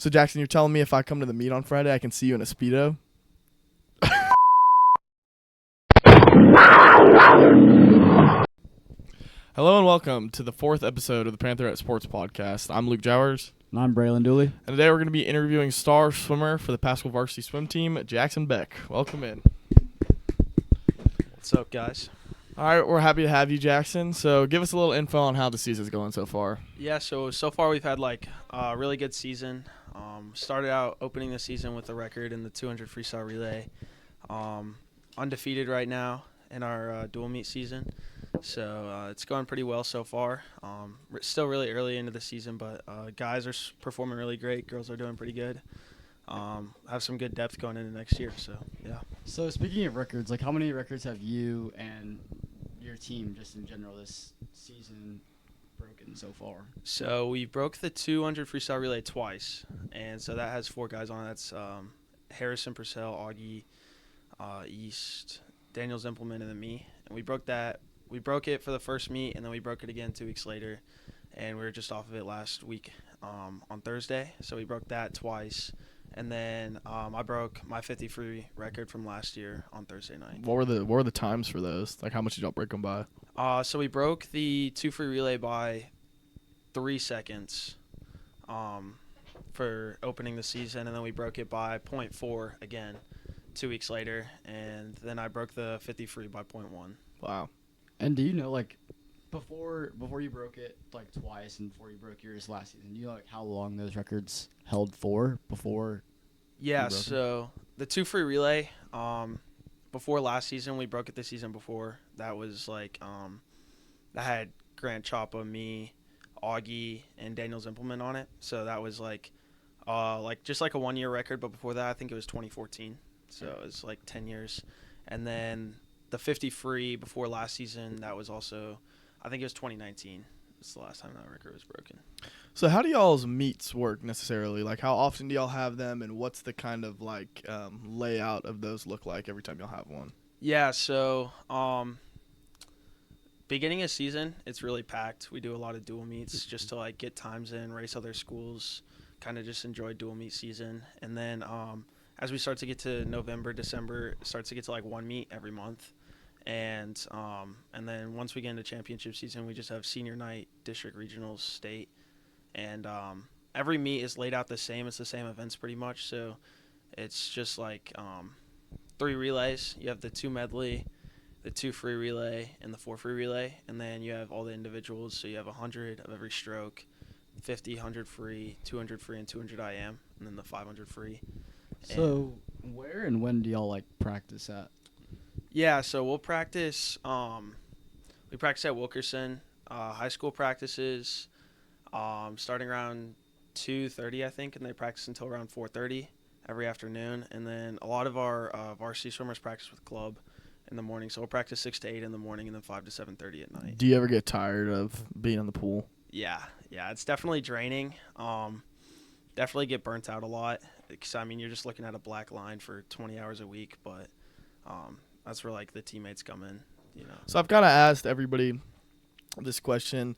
So, Jackson, you're telling me if I come to the meet on Friday, I can see you in a Speedo? Hello and welcome to the 4th episode of the Panther at Sports podcast. I'm Luke Jowers. And I'm Braylen Dooley. And today we're going to be interviewing star swimmer for the Pascal varsity swim team, Jackson Beck. Welcome in. What's up, guys? All right, we're happy to have you, Jackson. So give us a little info on how the season's going so far. Yeah, so far we've had a really good season. Started out opening the season with a record in the 200 freestyle relay. Undefeated right now in our dual meet season. So it's going pretty well so far. Still really early into the season, but guys are performing really great. Girls are doing pretty good. Have some good depth going into next year. So yeah. So speaking of records, how many records have you and your team just in general this season broken so far? So we broke the 200 freestyle relay twice, and so that has 4 guys on it. That's Harrison Purcell, Augie, East, Daniel Zimpleman, and then me. And we broke that. We broke it for the first meet, and then we broke it again 2 weeks later, and we were just off of it last week on Thursday. So we broke that twice, and then I broke my 50 free record from last year on Thursday night. What were the times for those? How much did y'all break them by? So we broke the 2 free relay by 3 seconds for opening the season, and then we broke it by 0.4 again 2 weeks later, and then I broke the 50 free by 0.1. Wow. And do you know, before you broke it, twice and before you broke yours last season, do you know, how long those records held for before? Yeah, so the 2 free relay, before last season, we broke it the season before. That was, that had Grant Choppa, me, Augie, and Daniel Zimpleman on it. So that was, just a 1-year record, but before that, I think it was 2014. So it was, 10 years. And then the 50 free before last season, that was also, I think it was 2019. It's the last time that record was broken. So how do y'all's meets work necessarily? How often do y'all have them, and what's the kind of layout of those look like every time y'all have one? Yeah, so beginning of season, it's really packed. We do a lot of dual meets just to get times in, race other schools, kind of just enjoy dual meet season. And then as we start to get to November, December, it starts to get to one meet every month. And then once we get into championship season, we just have senior night, district regionals, state. And every meet is laid out the same. It's the same events pretty much. So it's just 3 relays. You have the 2 medley, the 2 free relay, and the 4 free relay. And then you have all the individuals. So you have 100 of every stroke, 50, 100 free, 200 free, and 200 IM, and then the 500 free. So where and when do y'all practice at? Yeah, so we'll practice. We practice at Wilkerson. High school practices starting around 2:30, I think, and they practice until around 4:30 every afternoon. And then a lot of our varsity swimmers practice with club in the morning. So we'll practice 6 to 8 in the morning and then 5 to 7:30 at night. Do you ever get tired of being in the pool? Yeah, it's definitely draining. Definitely get burnt out a lot because, you're just looking at a black line for 20 hours a week, but that's where the teammates come in, So I've kind of asked everybody this question.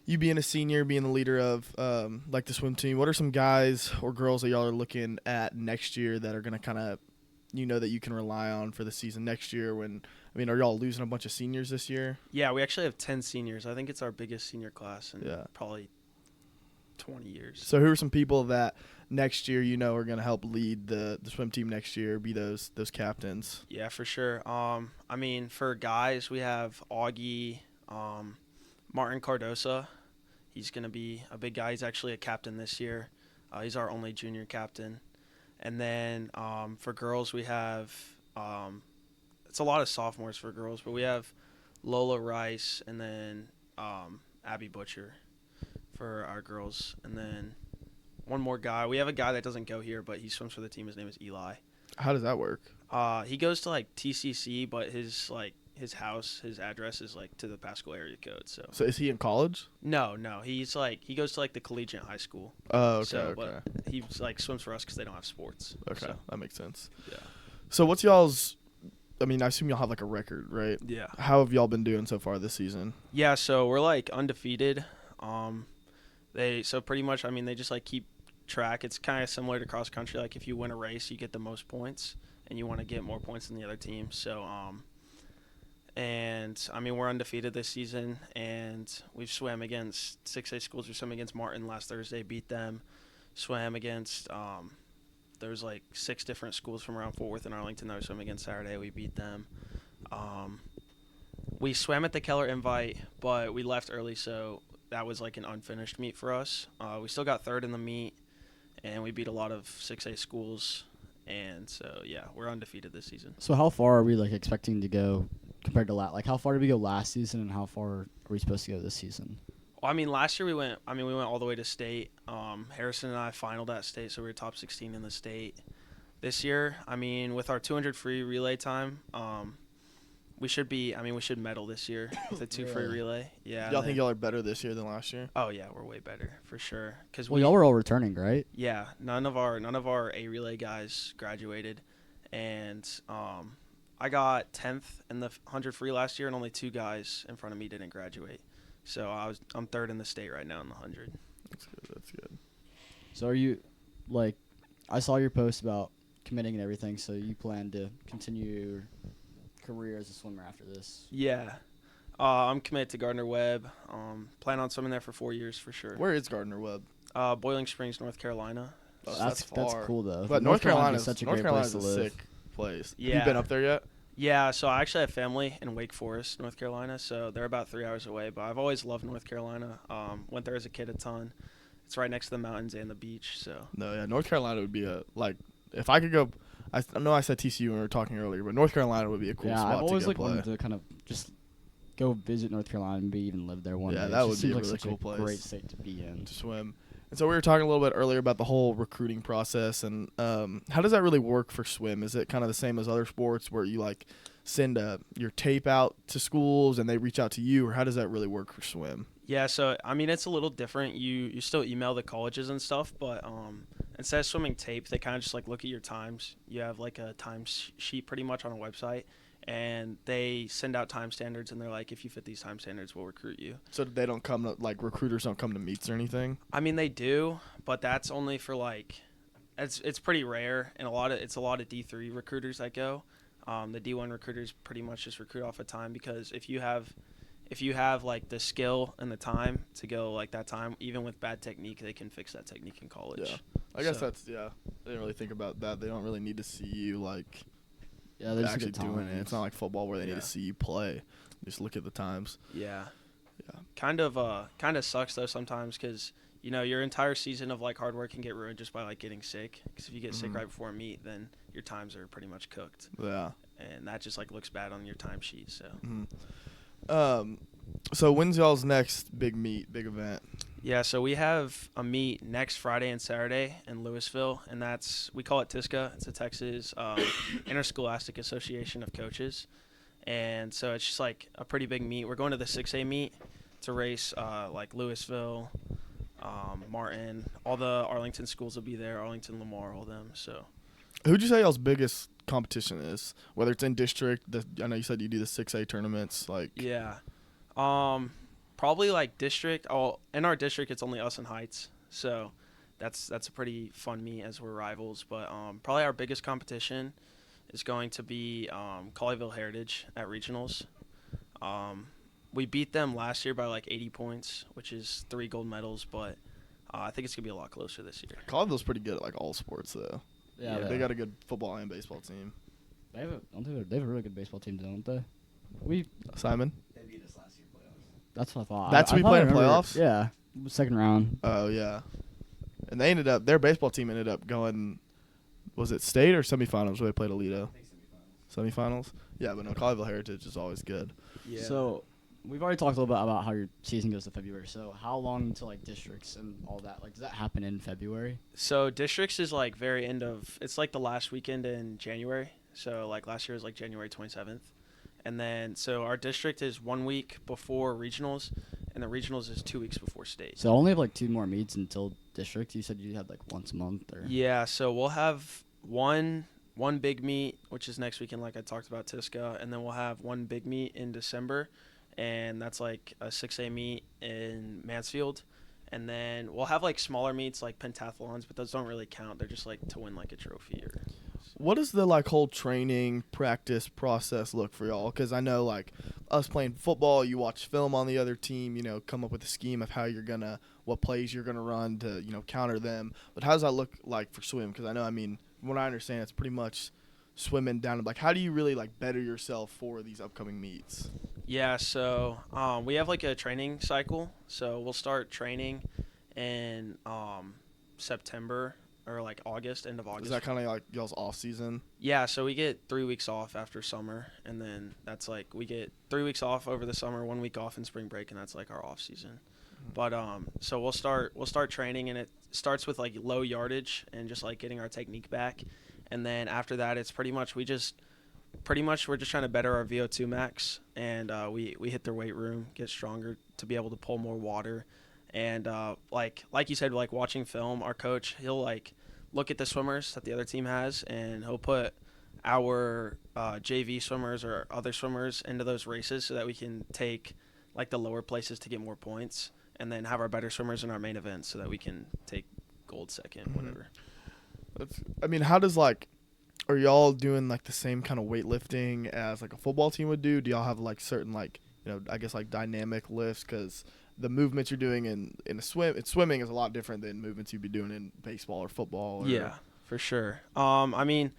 You being a senior, being the leader of the swim team, what are some guys or girls that y'all are looking at next year that are going to kind of, that you can rely on for the season next year are y'all losing a bunch of seniors this year? Yeah, we actually have 10 seniors. I think it's our biggest senior class in probably 20 years. So who are some people that next year are going to help lead the swim team next year, be those captains? Yeah, for sure. For guys, we have Augie, Martin Cardosa. He's going to be a big guy. He's actually a captain this year. He's our only junior captain. And then for girls, we have it's a lot of sophomores for girls, but we have Lola Rice and then Abby Butcher for our girls. And then one more guy. We have a guy that doesn't go here, but he swims for the team. His name is Eli. How does that work? He goes to TCC, but his address is to the Pascal area code. So is he in college? No. He's he goes to the collegiate high school. Oh, okay. So, okay. But he swims for us because they don't have sports. Okay, so. that makes sense. Yeah. So what's y'all's? I assume y'all have a record, right? Yeah. How have y'all been doing so far this season? Yeah, so we're undefeated. They pretty much they just keep track, it's kind of similar to cross country. Like if you win a race, you get the most points, and you want to get more points than the other team. So, and I mean, we're undefeated this season, and we've swam against 6A schools. We swam against Martin last Thursday, beat them. Swam against there's like 6 different schools from around Fort Worth and Arlington that we swam against Saturday. We beat them. We swam at the Keller Invite, but we left early, so that was like an unfinished meet for us. We still got 3rd in the meet, and we beat a lot of 6A schools. And so, yeah, we're undefeated this season. So how far are we like expecting to go compared to like how far did we go last season, and how far are we supposed to go this season? Well, I mean, last year we went all the way to state. Harrison and I finaled at state, so we were top 16 in the state. This year, I mean, with our 200 free relay time, we should medal this year with a 2 free relay. Yeah. Y'all think y'all are better this year than last year? Oh yeah, we're way better for sure. Well, y'all were all returning, right? Yeah, none of our A relay guys graduated, and I got 10th in the 100 free last year, and only 2 guys in front of me didn't graduate. So I'm 3rd in the state right now in the 100. That's good. That's good. So are you, like, I saw your post about committing and everything, so you plan to continue your career as a swimmer after this? Yeah. I'm committed to Gardner-Webb. Plan on swimming there for 4 years for sure. Where is Gardner-Webb? Boiling Springs, North Carolina. Oh, That's cool, though. But North Carolina is such a North great place Carolina's to a live. sick place. Yeah. Have you been up there yet? Yeah, so I actually have family in Wake Forest, North Carolina, so they're about 3 hours away. But I've always loved North Carolina. Went there as a kid a ton. It's right next to the mountains and the beach. So No, yeah, North Carolina would be if I could go. I know I said TCU when we were talking earlier, but North Carolina would be a cool spot I've always to go wanted play. to kind of just go visit North Carolina and maybe even live there one day. Yeah, It that just would be seems a like really such cool place great state to be in. to swim. And so we were talking a little bit earlier about the whole recruiting process, and how does that really work for swim? Is it kind of the same as other sports where you like send your tape out to schools and they reach out to you, or how does that really work for swim? yeah, so I mean it's a little different. You still email the colleges and stuff, but instead of swimming tape, they kind of just like look at your times. You have like a time sheet pretty much on a website, and they send out time standards, and they're like, if you fit these time standards, we'll recruit you. So they don't come to, like, recruiters don't come to meets or anything? I mean, they do, but that's only for like, it's pretty rare, and it's a lot of D3 recruiters that go. The D1 recruiters pretty much just recruit off of time, because if you have like the skill and the time to go like that time, even with bad technique, they can fix that technique in college. Yeah. I guess So- I didn't really think about that. They don't really need to see you, like, Yeah, there's actually good times. doing it. It's not like football where they need Yeah. to see you play. Just look at the times. Yeah. Yeah. Kind of sucks though sometimes, because your entire season of like hard work can get ruined just by like getting sick. Because if you get sick Mhm. right before a meet, then your times are pretty much cooked, Yeah. and that just like looks bad on your timesheet. So So when's y'all's next big meet, big event? yeah, so we have a meet next Friday and Saturday in Louisville, and we call it TISCA. It's a Texas Interscholastic Association of Coaches, and so it's just like a pretty big meet. We're going to the 6A meet to race like Louisville, Martin, all the Arlington schools will be there, Arlington, Lamar, all them. So Who'd you say y'all's biggest competition is? Whether it's in district, I know you said you do the 6A tournaments, like. yeah, probably like district. Oh, in our district, it's only us and Heights, so that's a pretty fun meet as we're rivals. But probably our biggest competition is going to be Colleyville Heritage at regionals. We beat them last year by like 80 points, which is 3 gold medals, but I think it's gonna be a lot closer this year. Colleyville's pretty good at like all sports though. Yeah, They got a good football and baseball team. They have a really good baseball team, don't they? Simon? They beat us last year in playoffs. That's what I thought. That's I who we thought played I in remember- playoffs? Yeah, second round. Oh yeah. And their baseball team ended up going, was it state or semifinals where they played Alito? I think semifinals. Semifinals? Yeah, but no, Colleyville Heritage is always good. Yeah. So we've already talked a little bit about how your season goes to February. So how long until like districts and all that? Like, does that happen in February? So districts is like very end of. It's like the last weekend in January. So like last year was like January 27th, and then so our district is 1 week before regionals, and the regionals is 2 weeks before state. So I only have like 2 more meets until district. You said you had like once a month, or Yeah, so we'll have one big meet, which is next weekend, like I talked about TISCA, and then we'll have one big meet in December, and that's like a 6A meet in Mansfield, And then we'll have like smaller meets like pentathlons, but those don't really count. They're just like to win like a trophy or. What does the like whole training practice process look for y'all? Because I know like us playing football, you watch film on the other team, you know, come up with a scheme of how you're gonna, what plays you're gonna run to, you know, counter them. But how does that look like for swim? Because I know, I mean, from what I understand, it's pretty much swimming down. Like, how do you really like better yourself for these upcoming meets? Yeah, so we have like a training cycle. So we'll start training in September or like August, end of August. Is that kind of like y'all's off season? Yeah, so we get 3 weeks off after summer, and then that's like we get 3 weeks off over the summer, 1 week off in spring break, and that's like our off season. But so we'll start training, and it starts with like low yardage and just like getting our technique back, and then after that, it's pretty much we're just trying to better our VO2 max, and we hit the weight room, get stronger to be able to pull more water, and like you said, like watching film, our coach he'll like look at the swimmers that the other team has, and he'll put our JV swimmers or other swimmers into those races so that we can take like the lower places to get more points, and then have our better swimmers in our main events so that we can take gold second, whatever. I mean, how does like, are y'all doing like the same kind of weightlifting as like a football team would do? Do y'all have like certain like, you know, I guess like dynamic lifts? Because the movements you're doing in swimming is a lot different than movements you'd be doing in baseball or football. Yeah, for sure. I mean,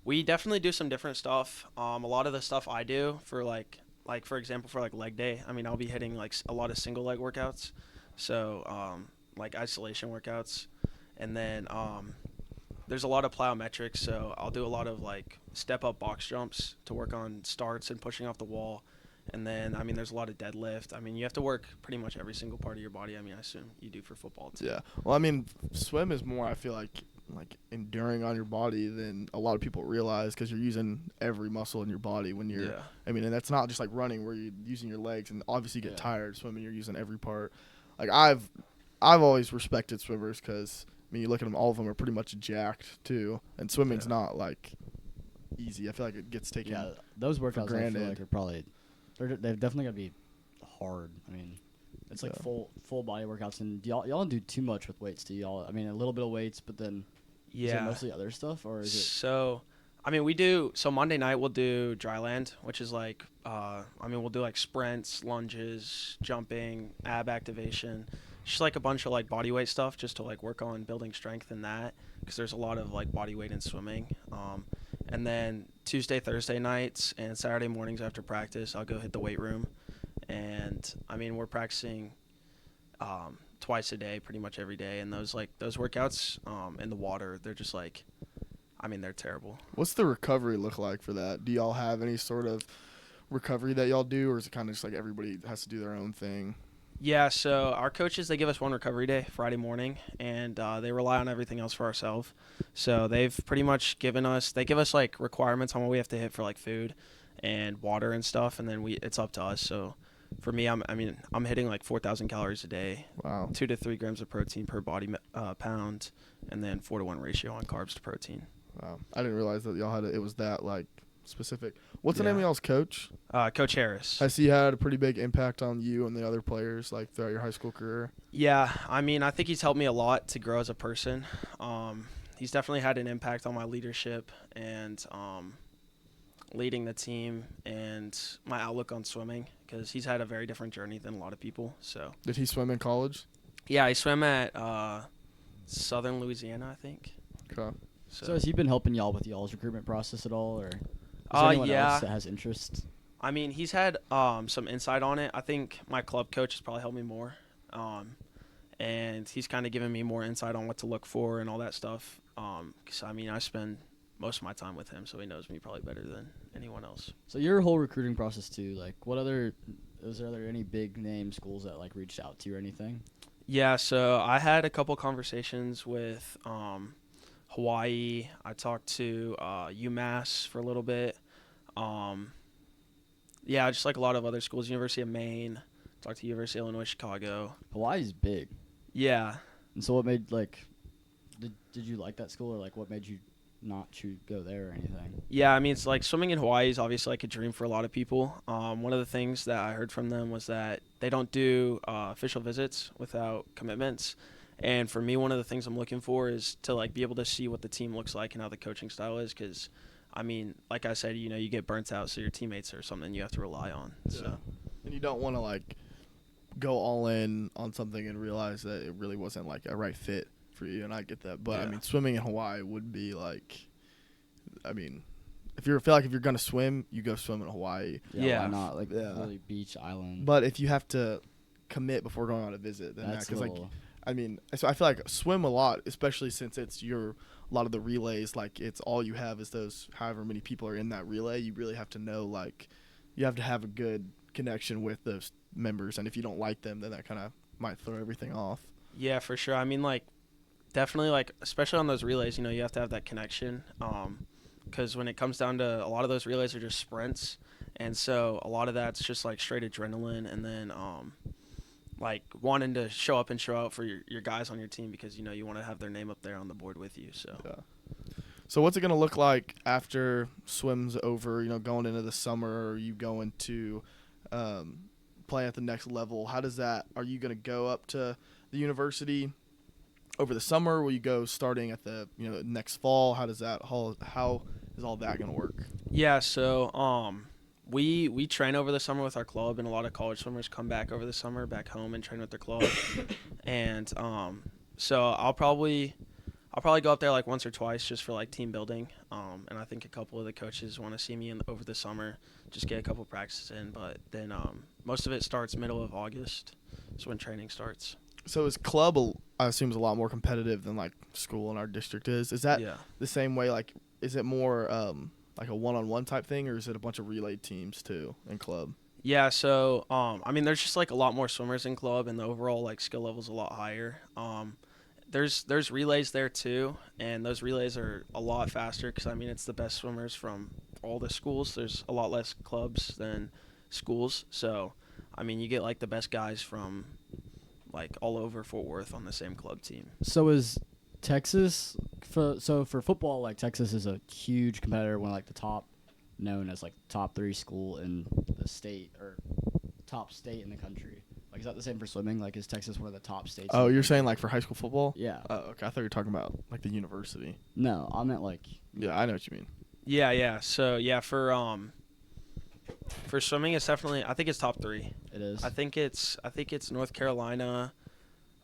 we definitely do some different stuff. A lot of the stuff I do for like for example for like leg day, I mean I'll be hitting like a lot of single leg workouts, so like isolation workouts, and then there's a lot of plyometrics, so I'll do a lot of like step up box jumps to work on starts and pushing off the wall. And then, I mean, there's a lot of deadlift. I mean, you have to work pretty much every single part of your body. I mean, I assume you do for football too. Yeah. Well, I mean, swim is more, I feel like enduring on your body than a lot of people realize, because you're using every muscle in your body when you're, Yeah. I mean, and that's not just like running where you're using your legs and obviously you get tired. Swimming, you're using every part. Like I've always respected swimmers because, I mean, you look at them, all of them are pretty much jacked too. And swimming's not like easy. I feel like it gets taken those workouts for I granted. feel like are probably they've definitely got to be hard. I mean, it's like full body workouts, and y'all don't do too much with weights, do y'all? I mean, a little bit of weights, but then is it mostly other stuff, or is it? So, I mean, we do. So Monday night we'll do dry land, which is like, I mean, we'll do like sprints, lunges, jumping, ab activation, just like a bunch of like body weight stuff, just to like work on building strength in that, because there's a lot of like body weight in swimming. And then Tuesday, Thursday nights, and Saturday mornings after practice, I'll go hit the weight room. And I mean, we're practicing twice a day, pretty much every day. And those workouts in the water, they're just like, I mean, they're terrible. What's the recovery look like for that? Do y'all have any sort of recovery that y'all do, or is it kind of just like everybody has to do their own thing? Yeah, so our coaches, they give us one recovery day, Friday morning, and they rely on everything else for ourselves. So they've pretty much give us like requirements on what we have to hit for like food and water and stuff, and then it's up to us. So for me, I'm hitting like 4,000 calories a day. Wow. 2 to 3 grams of protein per body pound, and then 4-to-1 ratio on carbs to protein. Wow. I didn't realize that y'all it was that like specific. What's the name of y'all's coach? Coach Harris. Has he had a pretty big impact on you and the other players like throughout your high school career? Yeah, I mean, I think he's helped me a lot to grow as a person. He's definitely had an impact on my leadership and leading the team and my outlook on swimming, because he's had a very different journey than a lot of people. So. Did he swim in college? Yeah, I swam at Southern Louisiana, I think. Okay. So has he been helping y'all with y'all's recruitment process at all, or? Is there anyone else that has interest? I mean, he's had some insight on it. I think my club coach has probably helped me more. And he's kind of given me more insight on what to look for and all that stuff. Because, I mean, I spend most of my time with him, so he knows me probably better than anyone else. So your whole recruiting process, too, like is there any big name schools that, like, reached out to you or anything? Yeah, so I had a couple conversations with Hawaii. I talked to UMass for a little bit. Yeah, just like a lot of other schools. University of Maine. Talked to University of Illinois Chicago. Hawaii's big. Yeah. And so what made, like, did you like that school, or like what made you not go there or anything? Yeah, I mean, it's like swimming in Hawaii is obviously like a dream for a lot of people. One of the things that I heard from them was that they don't do official visits without commitments. And for me, one of the things I'm looking for is to like be able to see what the team looks like and how the coaching style is. Because, I mean, like I said, you get burnt out, so your teammates are something you have to rely on. Yeah. So, And you don't want to like go all in on something and realize that it really wasn't like a right fit for you. And I get that, but I Yeah. mean, swimming in Hawaii would be like, I mean, if you're gonna swim, you go swim in Hawaii. Yeah. Why not? Like, Yeah. really beach island. But if you have to commit before going on a visit, then that's because like, little, I mean, so I feel like swim a lot, especially since it's a lot of the relays, like it's all you have is those however many people are in that relay. You really have to know, like, you have to have a good connection with those members, and if you don't like them, then that kind of might throw everything off. yeah, for sure. I mean, like, definitely, like, especially on those relays, you have to have that connection. Because when it comes down to a lot of those relays are just sprints. And so a lot of that's just, like, straight adrenaline. And then, like, wanting to show up and show out for your guys on your team because, you want to have their name up there on the board with you. So, Yeah. So what's it going to look like after swim's over, going into the summer? Are you going to play at the next level? Are you going to go up to the university over the summer? Will you go starting at the, next fall? How is all that going to work? yeah, so we train over the summer with our club, and a lot of college swimmers come back over the summer back home and train with their club. And so I'll probably go up there like once or twice just for like team building. And I think a couple of the coaches want to see me over the summer, just get a couple practices in. But then most of it starts middle of August. That's when training starts. So is club, I assume, is a lot more competitive than like school in our district is. Is that Yeah. the same way? Like, is it more like a one-on-one type thing, or is it a bunch of relay teams too in club? Yeah, so I mean, there's just like a lot more swimmers in club, and the overall like skill level's a lot higher. There's relays there too, and those relays are a lot faster because I mean it's the best swimmers from all the schools. There's a lot less clubs than schools, so I mean you get like the best guys from like all over Fort Worth on the same club team. So is Texas for football? Like Texas is a huge competitor, one of like the top, known as like top 3 school in the state or top state in the country. Like is that the same for swimming? Like is Texas one of the top states? Oh, you're saying like for high school football? Yeah. Oh, okay. I thought you were talking about like the university. No, I meant like. Yeah, I know what you mean. Yeah. So yeah, for swimming, it's definitely I think it's top 3. It is. I think it's North Carolina.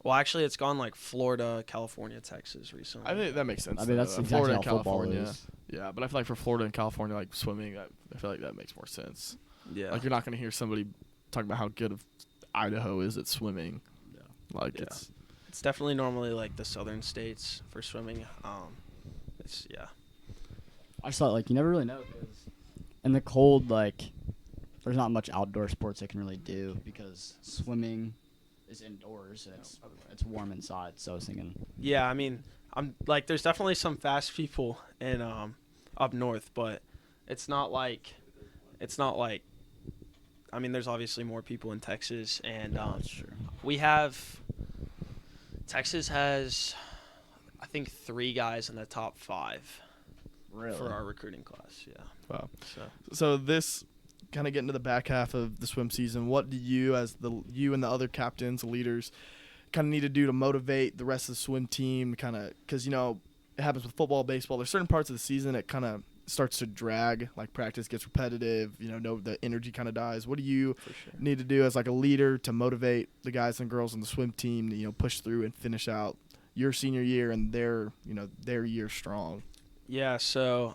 Well, actually, it's gone like Florida, California, Texas recently. I think that makes sense. I mean, that's though. exactly Florida how and football California. is. Yeah, but I feel like for Florida and California, like swimming, I feel like that makes more sense. Yeah. Like you're not gonna hear somebody talking about how good of Idaho is at swimming. Yeah. Like Yeah. It's definitely normally like the southern states for swimming. It's yeah. I just thought like you never really know because in the cold like there's not much outdoor sports I can really do because swimming is indoors and it's warm inside. So I was thinking. Yeah, I mean, I'm like there's definitely some fast people in up north, but it's not like I mean, there's obviously more people in Texas, and That's true. Texas has I think 3 guys in the top 5 Really? for our recruiting class. Yeah. Wow. So So this kind of getting to the back half of the swim season, what do you, as you and the other captains, leaders, kind of need to do to motivate the rest of the swim team? Kind of because it happens with football, baseball. There's certain parts of the season it kind of starts to drag, like practice gets repetitive. The energy kind of dies. What do you for sure. need to do as like a leader to motivate the guys and girls on the swim team to push through and finish out your senior year and their year strong? Yeah, so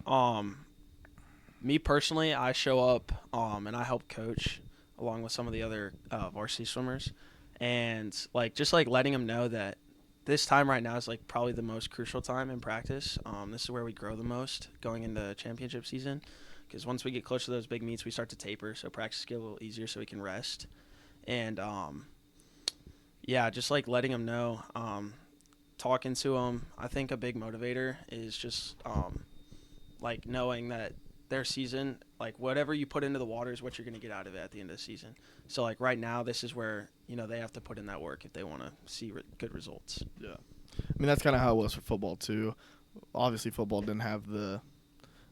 me personally, I show up and I help coach along with some of the other varsity swimmers, and just letting them know that this time right now is like probably the most crucial time in practice. This is where we grow the most going into championship season, because once we get closer to those big meets, we start to taper, so practice get a little easier so we can rest. And just letting them know, talking to them. I think a big motivator is just knowing that their season, whatever you put into the water is what you're going to get out of it at the end of the season. So right now, this is where they have to put in that work if they want to see good results. Yeah. I mean, that's kind of how it was for football too. obviously football didn't have the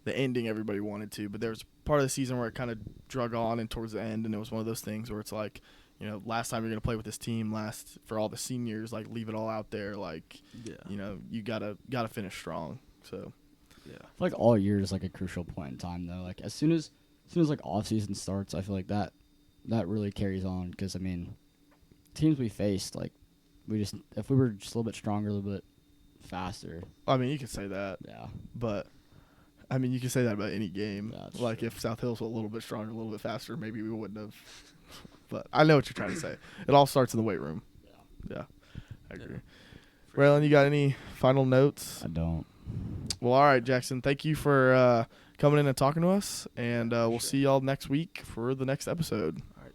ending everybody wanted to, but there was part of the season where it kind of drug on and towards the end, and it was one of those things where it's like, you know, last time you're going to play with this team, last for all the seniors, like leave it all out there, like, you know, you gotta finish strong. So I feel like all year is like a crucial point in time though. Like as soon as like off season starts, I feel like that really carries on, because I mean, teams we faced, like if we were just a little bit stronger, a little bit faster. I mean, you could say that, but I mean, you can say that about any game. Yeah, like, if South Hills was a little bit stronger, a little bit faster, maybe we wouldn't have. But I know what you're trying to say. It all starts in the weight room. Yeah, I agree. Braylen, you got any final notes? I don't. Well, all right, Jackson. Thank you for coming in and talking to us, and we'll see y'all next week for the next episode.